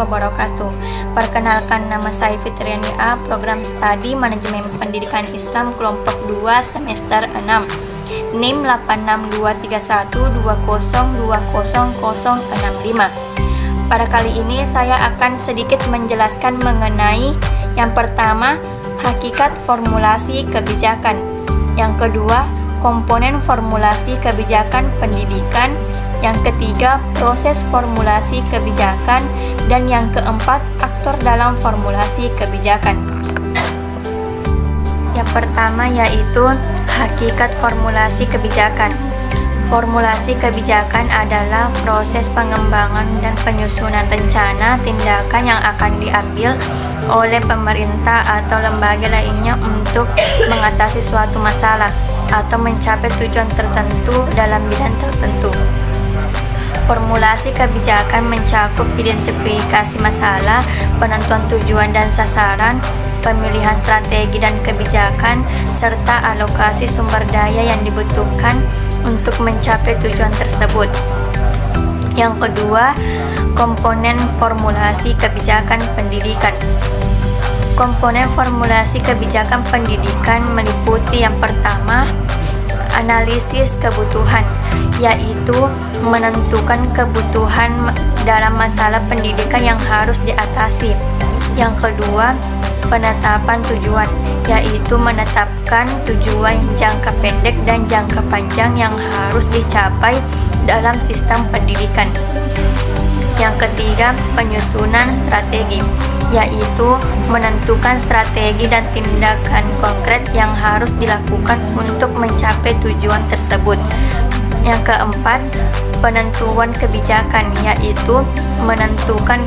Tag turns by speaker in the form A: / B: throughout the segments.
A: wabarakatuh. Perkenalkan, nama saya Fitriani A, Program Studi Manajemen Pendidikan Islam Kelompok 2 Semester 6, NIM 86231202065. Pada kali ini saya akan sedikit menjelaskan mengenai yang pertama, hakikat formulasi kebijakan. Yang kedua, komponen formulasi kebijakan pendidikan. Yang ketiga, proses formulasi kebijakan. Dan yang keempat, aktor dalam formulasi kebijakan. Yang pertama yaitu hakikat formulasi kebijakan. Formulasi kebijakan adalah proses pengembangan dan penyusunan rencana tindakan yang akan diambil oleh pemerintah atau lembaga lainnya untuk mengatasi suatu masalah atau mencapai tujuan tertentu dalam bidang tertentu. Formulasi kebijakan mencakup identifikasi masalah, penentuan tujuan dan sasaran, pemilihan strategi dan kebijakan, serta alokasi sumber daya yang dibutuhkan untuk mencapai tujuan tersebut. Yang kedua, komponen formulasi kebijakan pendidikan. Komponen formulasi kebijakan pendidikan meliputi yang pertama, analisis kebutuhan, yaitu menentukan kebutuhan dalam masalah pendidikan yang harus diatasi. Yang kedua, penetapan tujuan, yaitu menetapkan tujuan jangka pendek dan jangka panjang yang harus dicapai dalam sistem pendidikan. Yang ketiga, penyusunan strategi, yaitu menentukan strategi dan tindakan konkret yang harus dilakukan untuk mencapai tujuan tersebut. Yang keempat, penentuan kebijakan, yaitu menentukan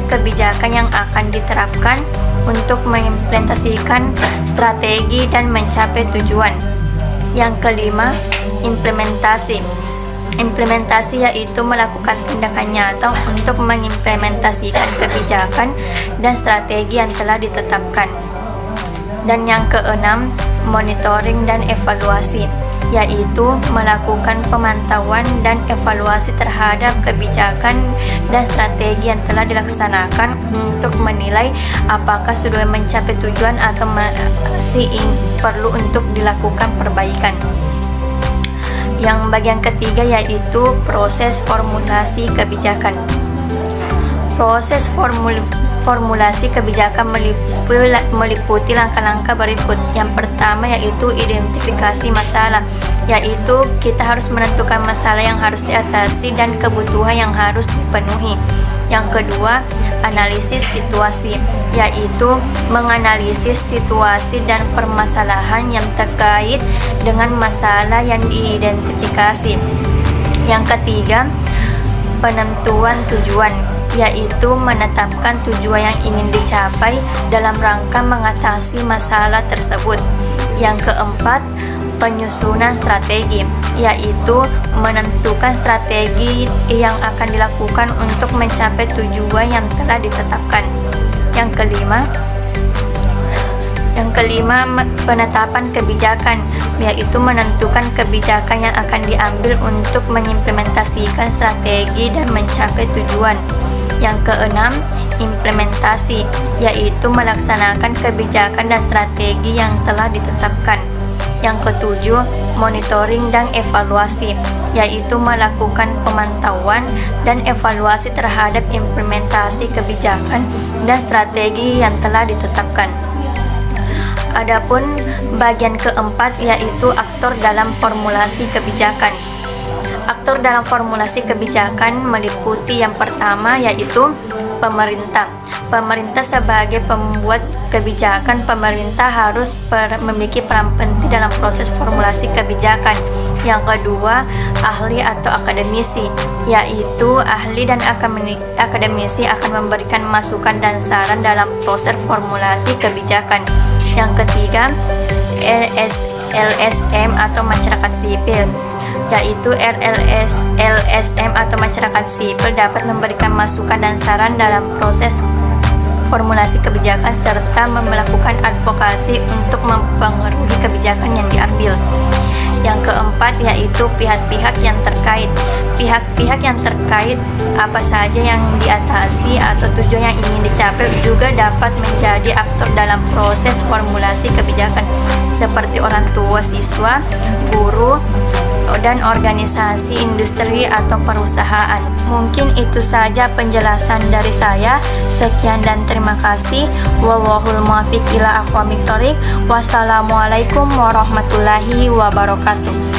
A: kebijakan yang akan diterapkan untuk mengimplementasikan strategi dan mencapai tujuan. Yang kelima, implementasi. Implementasi yaitu melakukan tindakan nyata untuk mengimplementasikan kebijakan dan strategi yang telah ditetapkan. Dan yang keenam, monitoring dan evaluasi, yaitu melakukan pemantauan dan evaluasi terhadap kebijakan dan strategi yang telah dilaksanakan untuk menilai apakah sudah mencapai tujuan atau masih perlu untuk dilakukan perbaikan. Yang bagian ketiga yaitu proses formulasi kebijakan. Proses formulasi kebijakan meliputi langkah-langkah berikut. Yang pertama yaitu identifikasi masalah, yaitu kita harus menentukan masalah yang harus diatasi dan kebutuhan yang harus dipenuhi. Yang kedua, analisis situasi, yaitu menganalisis situasi dan permasalahan yang terkait dengan masalah yang diidentifikasi. Yang ketiga, penentuan tujuan, yaitu menetapkan tujuan yang ingin dicapai dalam rangka mengatasi masalah tersebut. Yang keempat, penyusunan strategi, yaitu menentukan strategi yang akan dilakukan untuk mencapai tujuan yang telah ditetapkan. Yang kelima, penetapan kebijakan, yaitu menentukan kebijakan yang akan diambil untuk mengimplementasikan strategi dan mencapai tujuan. Yang keenam, implementasi, yaitu melaksanakan kebijakan dan strategi yang telah ditetapkan. Yang ketujuh, monitoring dan evaluasi, yaitu melakukan pemantauan dan evaluasi terhadap implementasi kebijakan dan strategi yang telah ditetapkan. Adapun bagian keempat yaitu aktor dalam formulasi kebijakan. Aktor dalam formulasi kebijakan meliputi yang pertama yaitu pemerintah. Pemerintah sebagai pembuat kebijakan, pemerintah harus memiliki peran penting dalam proses formulasi kebijakan. Yang kedua, ahli atau akademisi, yaitu ahli dan akademisi akan memberikan masukan dan saran dalam proses formulasi kebijakan. Yang ketiga, LSM atau masyarakat sipil, yaitu LSM atau masyarakat sipil dapat memberikan masukan dan saran dalam proses formulasi kebijakan serta melakukan advokasi untuk mempengaruhi kebijakan yang diambil. Yang keempat yaitu pihak-pihak yang terkait. Pihak-pihak yang terkait apa saja yang diatasi atau tujuan yang ingin dicapai juga dapat menjadi aktor dalam proses formulasi kebijakan seperti orang tua, siswa, guru, dan organisasi industri atau perusahaan. Mungkin itu saja penjelasan dari saya. Sekian dan terima kasih. Wallahul muwaffiq ila aqwamit thoriq. Wassalamualaikum warahmatullahi wabarakatuh.